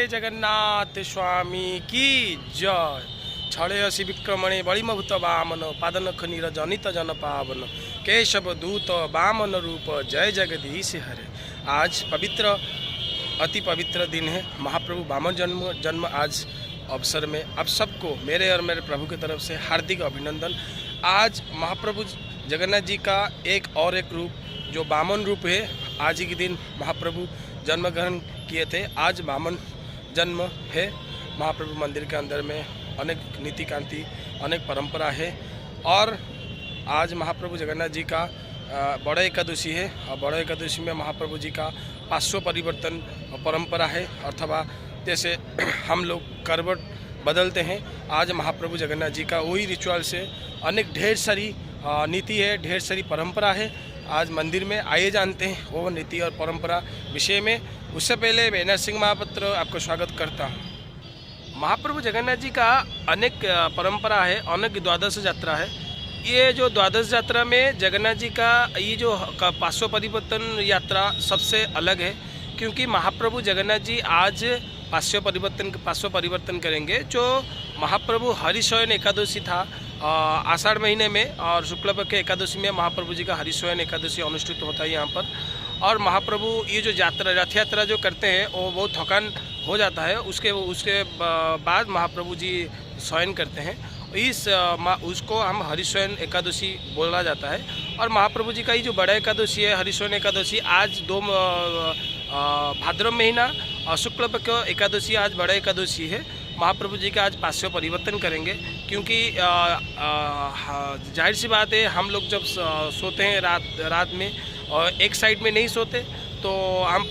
जगन्नाथ स्वामी की जय। छड़े असी विक्रमणे बलिमभूत वामन पादनख नीर जनित जन पावन केशव दूत वामन रूप जय जगदीश हरे। आज पवित्र अति पवित्र दिन है, महाप्रभु वामन जन्म आज अवसर में आप सबको मेरे और मेरे प्रभु की तरफ से हार्दिक अभिनंदन। आज महाप्रभु जगन्नाथ जी का एक रूप जो वामन रूप है, आज ही के दिन महाप्रभु जन्म ग्रहण किए थे। आज वामन जन्म है। महाप्रभु मंदिर के अंदर में अनेक नीति कांति अनेक परंपरा है और आज महाप्रभु जगन्नाथ जी का बड़ा एकादशी है और बड़ा एकादशी में महाप्रभु जी का 500 परिवर्तन परंपरा है, अथवा जैसे हम लोग करवट बदलते हैं, आज महाप्रभु जगन्नाथ जी का वही रिचुअल से अनेक ढेर सारी नीति है, ढेर सारी परंपरा है। आज मंदिर में आइए जानते हैं वो नीति और परंपरा विषय में। उससे पहले मैं नरसिंह महापात्र आपको स्वागत करता हूँ। महाप्रभु जगन्नाथ जी का अनेक परंपरा है, अनेक द्वादश यात्रा है। ये जो द्वादश यात्रा में जगन्नाथ जी का ये जो 500 परिवर्तन यात्रा सबसे अलग है, क्योंकि महाप्रभु जगन्नाथ जी आज 500 परिवर्तन करेंगे। जो महाप्रभु हरिशयन एकादशी था आषाढ़ महीने में और शुक्ल पक्ष के एकादशी में महाप्रभु जी का हरिशयन एकादशी अनुष्ठित होता है यहाँ पर। और महाप्रभु ये जो यात्रा रथ यात्रा जो करते हैं वो बहुत थकान हो जाता है, उसके बाद महाप्रभु जी शयन करते हैं। उसको हम हरिशयन एकादशी बोला जाता है। और महाप्रभु जी का ये जो बड़ा एकादशी है हरिशयन एकादशी, आज 2 भाद्रव महीना और शुक्ल पक्ष एकादशी आज बड़ा एकादशी है। महाप्रभु जी का आज 500 परिवर्तन करेंगे, क्योंकि जाहिर सी बात है हम लोग जब सोते हैं रात में और एक साइड में नहीं सोते तो हम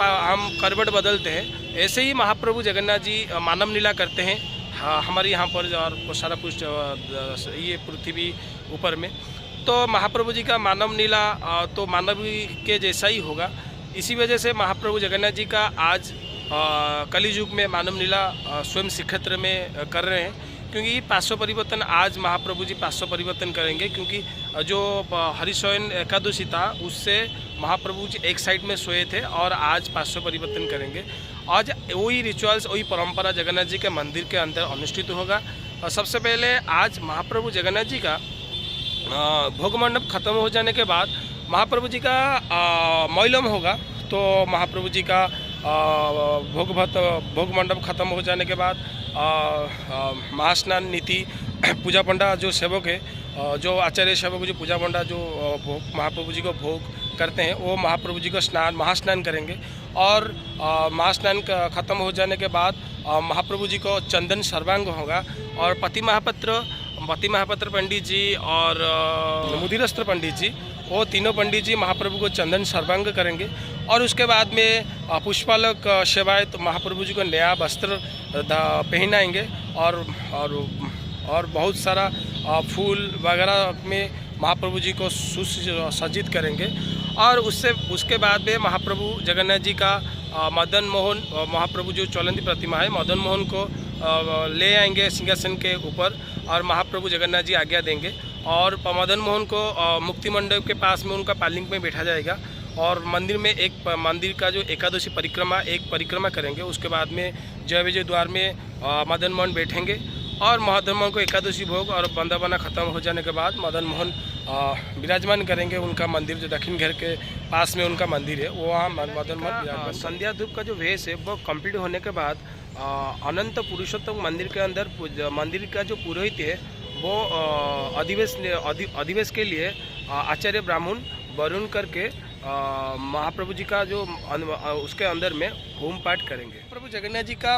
करवट बदलते हैं। ऐसे ही महाप्रभु जगन्नाथ जी मानव लीला करते हैं हमारे यहाँ पर और सारा कुछ ये पृथ्वी ऊपर में। तो महाप्रभु जी का मानव लीला तो मानव के जैसा ही होगा। इसी वजह से महाप्रभु जगन्नाथ जी का आज कली युग में मानव लीला स्वयं श्रीक्षेत्र में कर रहे हैं, क्योंकि 500 परिवर्तन आज महाप्रभु जी 500 परिवर्तन करेंगे। क्योंकि जो हरिशयन एकादशी था उससे महाप्रभु जी एक साइड में सोए थे और आज 500 परिवर्तन करेंगे। आज वही रिचुअल्स वही परंपरा जगन्नाथ जी के मंदिर के अंदर अनुष्ठित होगा। और सबसे पहले आज महाप्रभु जगन्नाथ जी का भोग मंडप खत्म हो जाने के बाद महाप्रभु जी का मैलम होगा। तो महाप्रभु जी का भोग मंडप खत्म हो जाने के बाद महास्नान नीति पूजा पंडा जो सेवक है, जो आचार्य सेवक जो पूजा पंडा जो महाप्रभु जी को भोग करते हैं वो महाप्रभु जी को महास्नान करेंगे। और महास्नान खत्म हो जाने के बाद महाप्रभु जी को चंदन सर्वांग होगा। और पति महापात्र पंडित जी और मुदिरस्त्र पंडित जी, वो तीनों पंडित जी महाप्रभु को चंदन सर्वांग करेंगे। और उसके बाद में पुष्पालक सेवायत महाप्रभु जी को नया वस्त्र पहनाएंगे और बहुत सारा फूल वगैरह में महाप्रभु जी को सुसज्जित करेंगे। और उसके बाद में महाप्रभु जगन्नाथ जी का मदन मोहन महाप्रभु जो चलंती प्रतिमा है मदन मोहन को ले आएंगे सिंहासन के ऊपर और महाप्रभु जगन्नाथ जी आज्ञा देंगे। और मदन मोहन को मुक्ति मंडप के पास में उनका पालिंग में बैठा जाएगा और मंदिर में मंदिर का जो एकादशी परिक्रमा करेंगे। उसके बाद में जय विजय द्वार में मदन मोहन बैठेंगे और मदन मोहन को एकादशी भोग और बंदापना खत्म हो जाने के बाद मदन मोहन विराजमान करेंगे। उनका मंदिर जो दक्षिण घर के पास में उनका मंदिर है वो वहाँ मदन मोहन संध्या धूप का जो वेश है वो कंप्लीट होने के बाद अनंत पुरुषोत्तम मंदिर के अंदर मंदिर का जो पुरोहित है वो अधिवेश के लिए आचार्य ब्राह्मण वरुण करके महाप्रभु जी का जो उसके अंदर में होम पाठ करेंगे। प्रभु जगन्नाथ जी का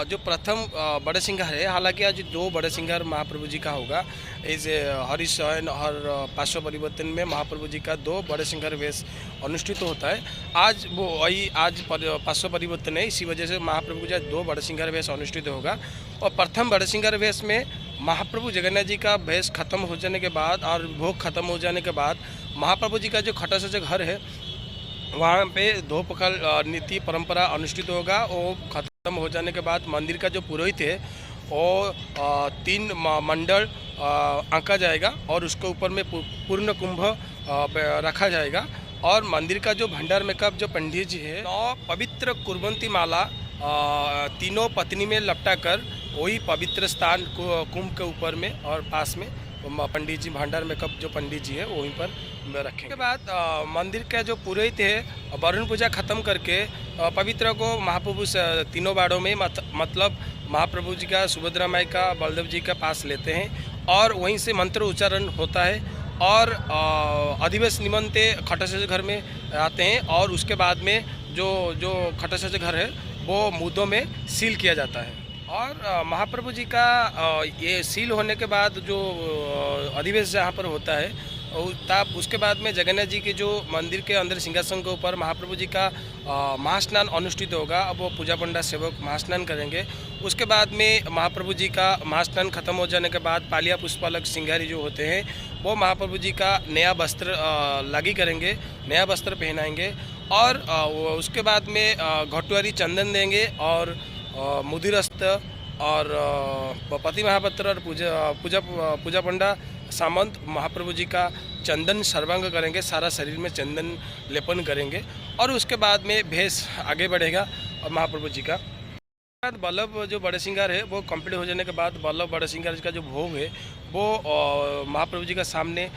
जो प्रथम बड़े सिंगार है, हालांकि आज 2 बड़े सिंगार महाप्रभु जी का होगा। इस हरिशयन और 500 परिवर्तन में महाप्रभु जी का 2 बड़े सिंगार वेश अनुष्ठित होता है। आज वो वही आज 500 परिवर्तन है, इसी वजह से महाप्रभु जी 2 बड़े सिंगार वेश अनुष्ठित होगा। और प्रथम बड़े सिंगार वेश में महाप्रभु जगन्नाथ जी का वेश खत्म हो जाने के बाद और भोग खत्म हो जाने के बाद महाप्रभु जी का जो खटा सा जो घर है वहाँ पे धोपकाल नीति परंपरा अनुष्ठित होगा। वो खत्म हो जाने के बाद मंदिर का जो पुरोहित है वो 3 मंडल आंका जाएगा और उसके ऊपर में पूर्ण कुंभ रखा जाएगा। और मंदिर का जो भंडार मेकअप जो पंडित जी है 9 पवित्र कुर्बंती माला तीनों पत्नी में लपटा कर वही पवित्र स्थान कुंभ के ऊपर में और पास में पंडित जी भंडार में कब जो पंडित जी है वहीं पर रखेंगे। उसके बाद मंदिर का जो पुरोहित है वरुण पूजा खत्म करके पवित्र को महाप्रभु तीनों बाड़ों में मतलब महाप्रभु जी का, सुभद्रा माई का, बलदेव जी का पास लेते हैं और वहीं से मंत्र उच्चारण होता है और अधिवेश निमंते खटसेज घर में आते हैं और उसके बाद में जो जो खटसेज घर है वो मुद्दों में सील किया जाता है। और महाप्रभु जी का ये सील होने के बाद जो अधिवेश जहाँ पर होता है तब उसके बाद में जगन्नाथ जी के जो मंदिर के अंदर सिंहासन के ऊपर महाप्रभु जी का महास्नान अनुष्ठित होगा। अब वो पूजा पंडा सेवक महास्नान करेंगे। उसके बाद में महाप्रभु जी का महास्नान खत्म हो जाने के बाद पालिया पुष्पालक सिंगारी जो होते हैं वो महाप्रभु जी का नया वस्त्र लागी करेंगे, नया वस्त्र पहनाएंगे और उसके बाद में घटुआरी चंदन देंगे और मुदिरस्त और पति महापात्र और पूजा पंडा सामंत महाप्रभु जी का चंदन सर्वांग करेंगे, सारा शरीर में चंदन लेपन करेंगे और उसके बाद में भेष आगे बढ़ेगा और महाप्रभु जी का बल्लभ जो बड़े सिंगार है वो कंप्लीट हो जाने के बाद बल्लभ बड़े सिंगार का जो भोग है वो महाप्रभु जी का सामने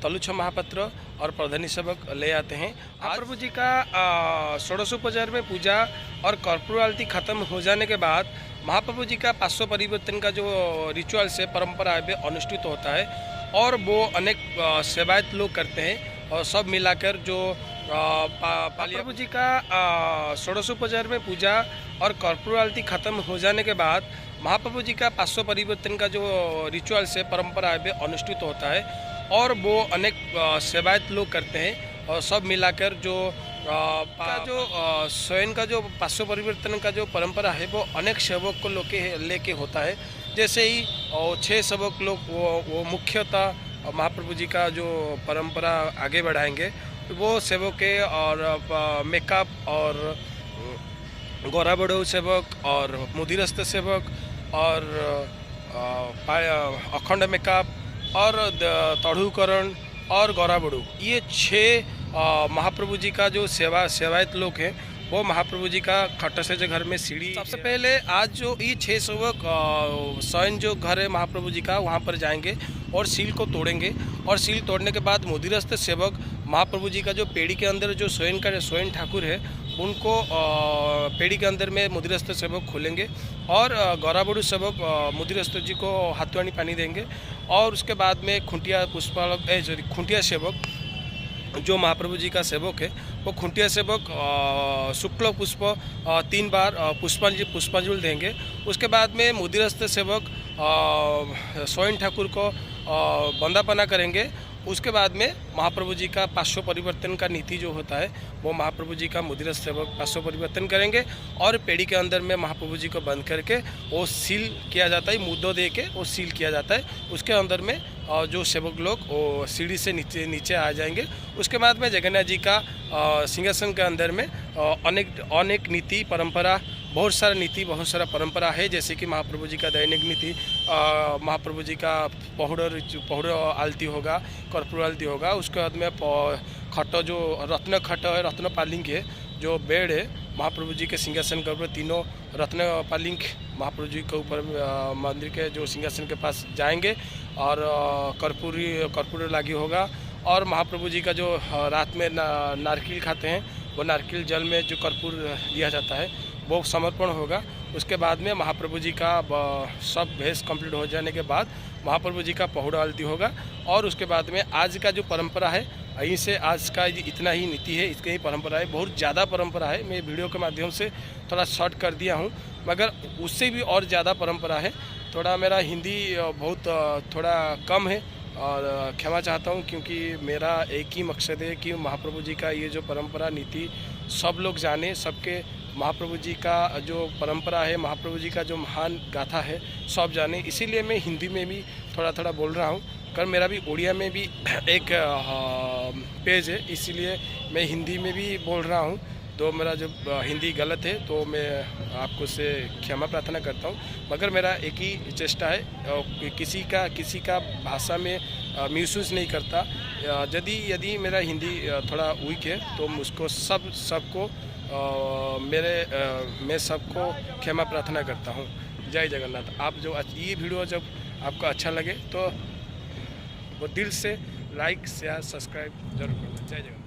तलुच्छ महापात्र और प्रधानी सेवक ले आते हैं। महाप्रभु जी का षोडशोपचार में पूजा और कर्पूर आरती खत्म हो जाने के बाद महाप्रभु जी का पार्श्व परिवर्तन का जो रिचुअल से परंपरा है अनुष्ठित होता है और वो अनेक सेवायत लोग करते हैं और सब मिलाकर जो महाप्रभु जी का षोडशोपचार में पूजा और कर्पूर आरती खत्म हो जाने के बाद महाप्रभु जी का पार्श्व परिवर्तन का जो रिचुअल से परंपरा है अनुष्ठित होता है और वो अनेक सेवायत लोग करते हैं और सब मिलाकर जो स्वयं का जो पार्श्व परिवर्तन का जो परंपरा है वो अनेक सेवक को लेके होता है। जैसे ही 6 सेवक लोग वो मुख्यतः महाप्रभु जी का जो परंपरा आगे बढ़ाएंगे वो सेवक के और मेकअप और गौरा बड़ो सेवक और मुदिरस्त सेवक और अखंड मेकअप और तड़ूकरण और गौरा बड़ू, ये 6 महाप्रभु जी का जो सेवायत लोग हैं वो महाप्रभु जी का खटसेज घर में सीढ़ी सबसे पहले आज जो ये 6 सेवक स्वयं जो घर है महाप्रभु जी का वहाँ पर जाएंगे और सील को तोड़ेंगे और सील तोड़ने के बाद मुदिरस्त सेवक महाप्रभु जी का जो पेड़ी के अंदर जो स्वयं ठाकुर है उनको पेड़ी के अंदर में मुदिरस्त सेवक खोलेंगे और गौराबड़ू सेवक मुदिरस्त जी को हाथवानी पानी देंगे और उसके बाद में खुंटिया खुंटिया सेवक जो महाप्रभु जी का सेवक है वो खुंटिया सेवक शुक्ल पुष्प 3 बार पुष्पांजलि देंगे। उसके बाद में मुदिरस्त सेवक स्वयं ठाकुर को बंदापना करेंगे। उसके बाद में महाप्रभु जी का पार्श्व परिवर्तन का नीति जो होता है वो महाप्रभु जी का मुदिरस्त सेवक पार्श्व परिवर्तन करेंगे और पेड़ी के अंदर में महाप्रभु जी को बंद करके वो सील किया जाता है, मुद्दों दे के वो सील किया जाता है। उसके अंदर में जो सेवक लोग वो सीढ़ी से नीचे आ जाएंगे। उसके बाद में जगन्नाथ जी का सिंहासन के अंदर में अनेक नीति परंपरा, बहुत सारा नीति, बहुत सारा परंपरा है। जैसे कि महाप्रभु जी का दैनिक नीति, महाप्रभु जी का पहुड़ आलती होगा, कर्पूर आलती होगा। उसके बाद में खट जो रत्न खट है, रत्न पालिंग है, जो बेड है महाप्रभु जी के सिंहासन के ऊपर, तीनों रत्न पालिंग महाप्रभु जी के ऊपर मंदिर के जो सिंहासन के पास जाएंगे और कर्पूर लागी होगा। और महाप्रभु जी का जो रात में नारकेल खाते हैं वो नारकेल जल में जो कर्पूर दिया जाता है वो समर्पण होगा। उसके बाद में महाप्रभु जी का सब भेष कंप्लीट हो जाने के बाद महाप्रभु जी का पहुड़ आरती होगा। और उसके बाद में आज का जो परंपरा है, यहीं से आज का इतना ही नीति है, इसकी ही परंपरा है। बहुत ज़्यादा परंपरा है, मैं वीडियो के माध्यम से थोड़ा शॉर्ट कर दिया हूँ, मगर उससे भी और ज़्यादा परंपरा है। थोड़ा मेरा हिंदी बहुत थोड़ा कम है और क्षमा चाहता हूँ, क्योंकि मेरा एक ही मकसद है कि महाप्रभु जी का ये जो परंपरा नीति सब लोग जाने, सबके महाप्रभु जी का जो परंपरा है, महाप्रभु जी का जो महान गाथा है सब जाने। इसीलिए मैं हिंदी में भी थोड़ा थोड़ा बोल रहा हूँ, कर मेरा भी उड़िया में भी एक पेज है, इसीलिए मैं हिंदी में भी बोल रहा हूँ। तो मेरा जो हिंदी गलत है तो मैं आपको से क्षमा प्रार्थना करता हूँ, मगर मेरा एक ही चेष्टा है किसी का भाषा में महसूस नहीं करता। यदि मेरा हिंदी थोड़ा वीक है तो मुझको सबको मैं सबको क्षमा प्रार्थना करता हूँ। जय जगन्नाथ। आप जो ये वीडियो जब आपको अच्छा लगे तो वो दिल से लाइक शेयर सब्सक्राइब जरूर करना। जय जगन्नाथ।